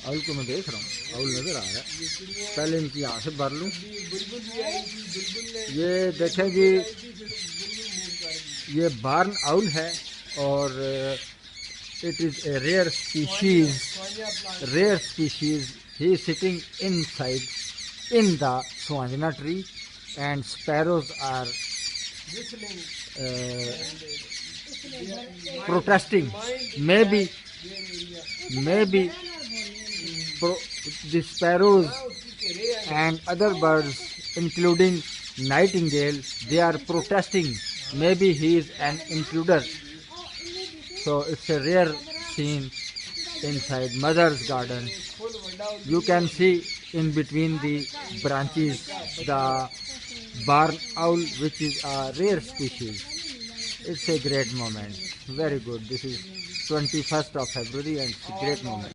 Owl को मैं देख रहा हूँ, आउल नज़र आ रहा है। पहले इनकी आंखें भर लूँ। ये देखें जी, ये बार्न आउल है और it is a rare species. He is sitting inside in the Swanjana tree, and sparrows are protesting. Maybe the sparrows and other birds, including nightingale, they are protesting. Maybe he is an intruder. So it's a rare scene inside mother's garden. You can see in between the branches the barn owl, which is a rare species. It's a great moment. Very good. This is 21st of February and it's a great moment.